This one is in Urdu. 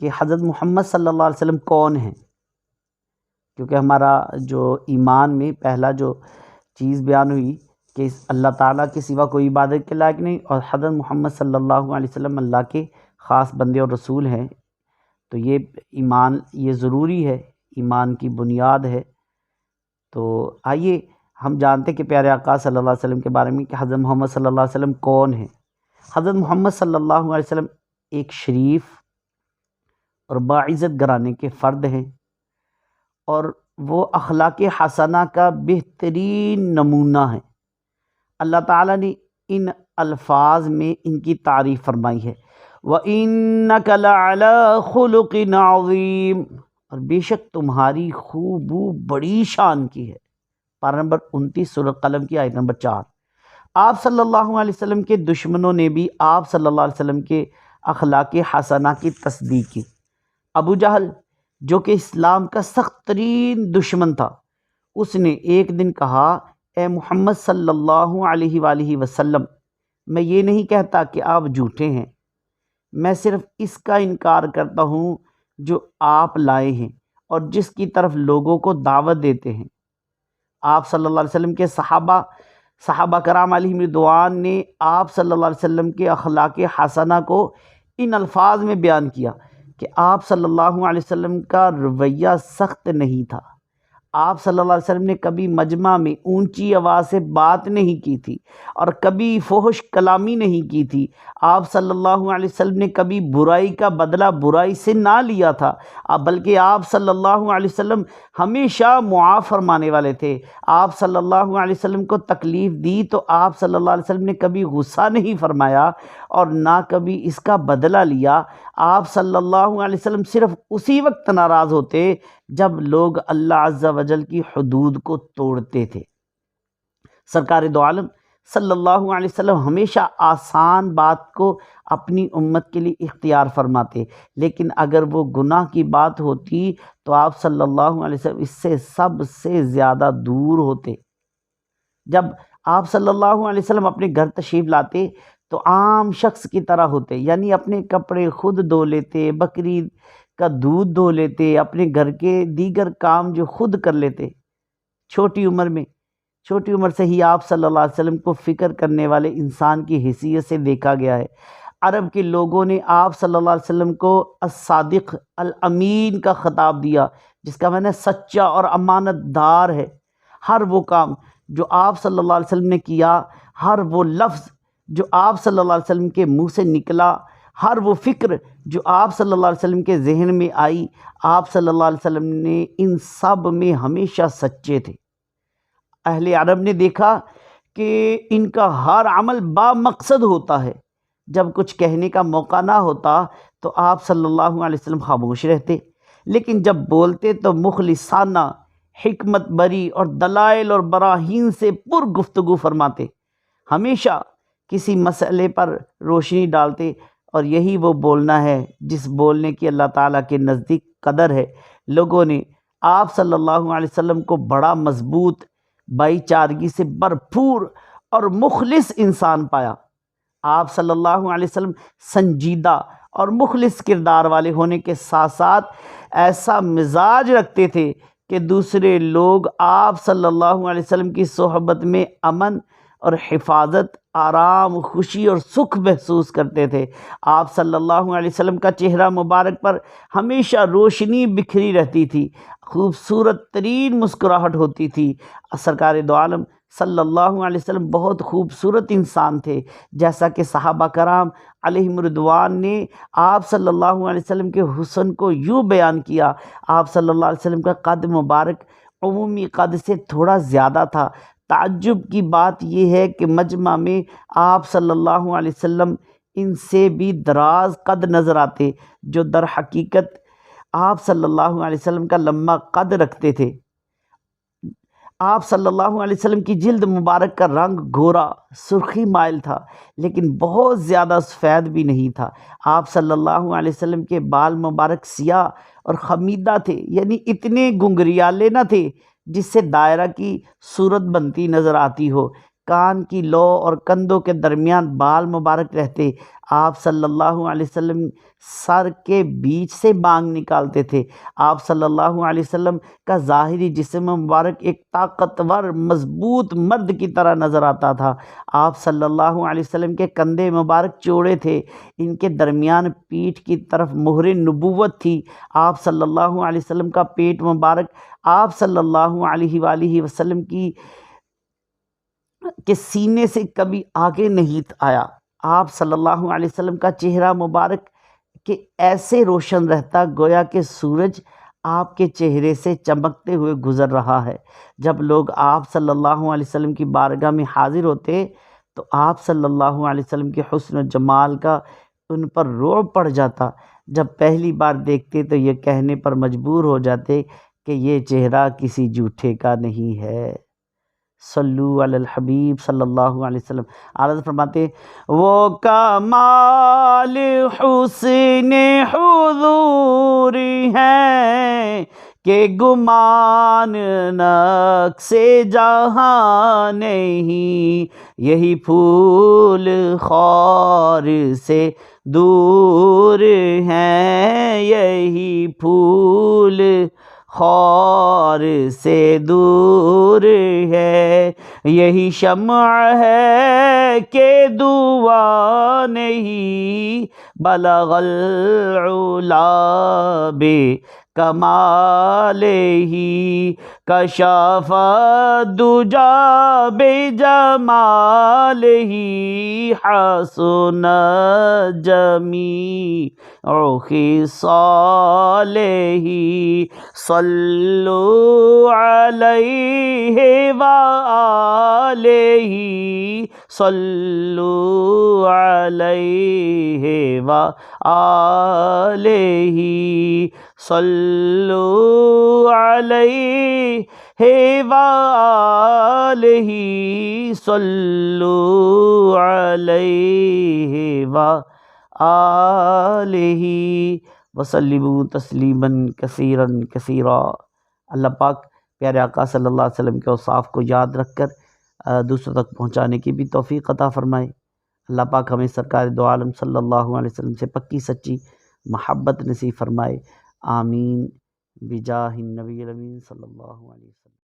کہ حضرت محمد صلی اللہ علیہ وسلم کون ہیں، کیونکہ ہمارا جو ایمان میں پہلا جو چیز بیان ہوئی کہ اللہ تعالیٰ کے سوا کوئی عبادت کے لائق نہیں، اور حضرت محمد صلی اللہ علیہ وسلم اللہ کے خاص بندے اور رسول ہیں، تو یہ ایمان یہ ضروری ہے، ایمان کی بنیاد ہے۔ تو آئیے ہم جانتے کہ پیارے آقا صلی اللہ علیہ وسلم کے بارے میں کہ حضرت محمد صلی اللہ علیہ وسلم کون ہیں۔ حضرت محمد صلی اللہ علیہ وسلم ایک شریف اور باعزت گھرانے کے فرد ہیں، اور وہ اخلاق حسنہ کا بہترین نمونہ ہیں۔ اللہ تعالیٰ نے ان الفاظ میں ان کی تعریف فرمائی ہے، وَإِنَّكَ لَعَلَىٰ خُلُقٍ عَظِيمٍ، اور بے شک تمہاری خوبو بڑی شان کی ہے۔ پارہ نمبر 29 سورۃ قلم کی آیت نمبر 4۔ آپ صلی اللہ علیہ وسلم کے دشمنوں نے بھی آپ صلی اللہ علیہ وسلم کے اخلاق حسنہ کی تصدیق کی۔ ابو جہل جو کہ اسلام کا سخت ترین دشمن تھا، اس نے ایک دن کہا، اے محمد صلی اللہ علیہ وآلہ وسلم، میں یہ نہیں کہتا کہ آپ جھوٹے ہیں، میں صرف اس کا انکار کرتا ہوں جو آپ لائے ہیں اور جس کی طرف لوگوں کو دعوت دیتے ہیں۔ آپ صلی اللہ علیہ وسلم کے صحابہ کرام علیہم رضوان نے آپ صلی اللہ علیہ وسلم کے اخلاق حسنہ کو ان الفاظ میں بیان کیا کہ آپ صلی اللہ علیہ وسلم کا رویہ سخت نہیں تھا، آپ صلی اللہ علیہ وسلم نے کبھی مجمع میں اونچی آواز سے بات نہیں کی تھی اور کبھی فحش کلامی نہیں کی تھی، آپ صلی اللہ علیہ وسلم نے کبھی برائی کا بدلہ برائی سے نہ لیا تھا، بلکہ آپ صلی اللہ علیہ وسلم ہمیشہ معاف فرمانے والے تھے۔ آپ صلی اللہ علیہ وسلم کو تکلیف دی تو آپ صلی اللہ علیہ وسلم نے کبھی غصہ نہیں فرمایا اور نہ کبھی اس کا بدلہ لیا۔ آپ صلی اللہ علیہ وسلم صرف اسی وقت ناراض ہوتے جب لوگ اللہ عز و جل کی حدود کو توڑتے تھے۔ سرکار دو عالم صلی اللہ علیہ وسلم ہمیشہ آسان بات کو اپنی امت کے لیے اختیار فرماتے، لیکن اگر وہ گناہ کی بات ہوتی تو آپ صلی اللہ علیہ وسلم اس سے سب سے زیادہ دور ہوتے۔ جب آپ صلی اللہ علیہ وسلم اپنے گھر تشریف لاتے تو عام شخص کی طرح ہوتے، یعنی اپنے کپڑے خود دھو لیتے، بکری کا دودھ دھو لیتے، اپنے گھر کے دیگر کام جو خود کر لیتے۔ چھوٹی عمر سے ہی آپ صلی اللہ علیہ وسلم کو فکر کرنے والے انسان کی حیثیت سے دیکھا گیا ہے۔ عرب کے لوگوں نے آپ صلی اللہ علیہ وسلم کو الصادق الامین کا خطاب دیا، جس کا معنی سچا اور امانت دار ہے۔ ہر وہ کام جو آپ صلی اللہ علیہ وسلم نے کیا، ہر وہ لفظ جو آپ صلی اللہ علیہ وسلم کے منہ سے نکلا، ہر وہ فکر جو آپ صلی اللہ علیہ وسلم کے ذہن میں آئی، آپ صلی اللہ علیہ وسلم نے ان سب میں ہمیشہ سچے تھے۔ اہل عرب نے دیکھا کہ ان کا ہر عمل با مقصد ہوتا ہے۔ جب کچھ کہنے کا موقع نہ ہوتا تو آپ صلی اللہ علیہ وسلم خاموش رہتے، لیکن جب بولتے تو مخلصانہ، حکمت بری اور دلائل اور براہین سے پر گفتگو فرماتے، ہمیشہ کسی مسئلے پر روشنی ڈالتے، اور یہی وہ بولنا ہے جس بولنے کی اللہ تعالیٰ کے نزدیک قدر ہے۔ لوگوں نے آپ صلی اللہ علیہ وسلم کو بڑا مضبوط، بھائی چارگی سے بھرپور اور مخلص انسان پایا۔ آپ صلی اللہ علیہ وسلم سنجیدہ اور مخلص کردار والے ہونے کے ساتھ ساتھ ایسا مزاج رکھتے تھے کہ دوسرے لوگ آپ صلی اللہ علیہ وسلم کی صحبت میں امن اور حفاظت، آرام، خوشی اور سکھ محسوس کرتے تھے۔ آپ صلی اللہ علیہ وسلم کا چہرہ مبارک پر ہمیشہ روشنی بکھری رہتی تھی، خوبصورت ترین مسکراہٹ ہوتی تھی۔ سرکار دو عالم صلی اللہ علیہ وسلم بہت خوبصورت انسان تھے، جیسا کہ صحابہ کرام علیہم رضوان نے آپ صلی اللہ علیہ وسلم کے حسن کو یوں بیان کیا۔ آپ صلی اللہ علیہ وسلم کا قد مبارک عمومی قد سے تھوڑا زیادہ تھا۔ تعجب کی بات یہ ہے کہ مجمع میں آپ صلی اللہ علیہ وسلم ان سے بھی دراز قد نظر آتے، جو در حقیقت آپ صلی اللہ علیہ وسلم کا لمبا قد رکھتے تھے۔ آپ صلی اللہ علیہ وسلم کی جلد مبارک کا رنگ گھورا سرخی مائل تھا، لیکن بہت زیادہ سفید بھی نہیں تھا۔ آپ صلی اللہ علیہ وسلم کے بال مبارک سیاہ اور خمیدہ تھے، یعنی اتنے گنگریالے نہ تھے جس سے دائرہ کی صورت بنتی نظر آتی ہو۔ کان کی لو اور کندھوں کے درمیان بال مبارک رہتے، آپ صلی اللہ علیہ وسلم سر کے بیچ سے بانگ نکالتے تھے۔ آپ صلی اللہ علیہ وسلم کا ظاہری جسم مبارک ایک طاقتور مضبوط مرد کی طرح نظر آتا تھا۔ آپ صلی اللہ علیہ وسلم کے کندھے مبارک چوڑے تھے، ان کے درمیان پیٹھ کی طرف مہر نبوت تھی۔ آپ صلی اللہ علیہ وسلم کا پیٹ مبارک آپ صلی اللہ علیہ وآلہ وسلم کے سینے سے کبھی آگے نہیں آیا۔ آپ صلی اللہ علیہ وسلم کا چہرہ مبارک کہ ایسے روشن رہتا گویا کہ سورج آپ کے چہرے سے چمکتے ہوئے گزر رہا ہے۔ جب لوگ آپ صلی اللہ علیہ وسلم کی بارگاہ میں حاضر ہوتے تو آپ صلی اللہ علیہ وسلم کے حسن و جمال کا ان پر رعب پڑ جاتا۔ جب پہلی بار دیکھتے تو یہ کہنے پر مجبور ہو جاتے کہ یہ چہرہ کسی جھوٹے کا نہیں ہے۔ صلو علی الحبیب صلی اللہ علیہ وسلم۔ اعلیٰ حضرت فرماتے وہ کمال حسن حضور ہے کہ گمان نقص جہاں نہیں، یہی پھول خار سے دور ہیں، یہی پھول خار سے دور ہے، یہی شمع ہے کہ دعا نہیں، بلغ العلا بے کمالہ، کشف الدجا بجمالہ، حسن جمیع خصالہ، صلو علیہ وآلہ، صلو علیہ وآلہ، صلو علیہ وآلہ، صلو علیہ وآلہ، وسلموا تسلیما کثیرا کثیرا۔ اللہ پاک پیارے آقا صلی اللہ علیہ وسلم کے اوصاف کو یاد رکھ کر دوسروں تک پہنچانے کی بھی توفیق عطا فرمائے۔ اللہ پاک ہمیں سرکار دو عالم صلی اللہ علیہ وسلم سے پکی سچی محبت نصیب فرمائے، آمین بجاہ النبی الامین صلی اللہ علیہ وسلم۔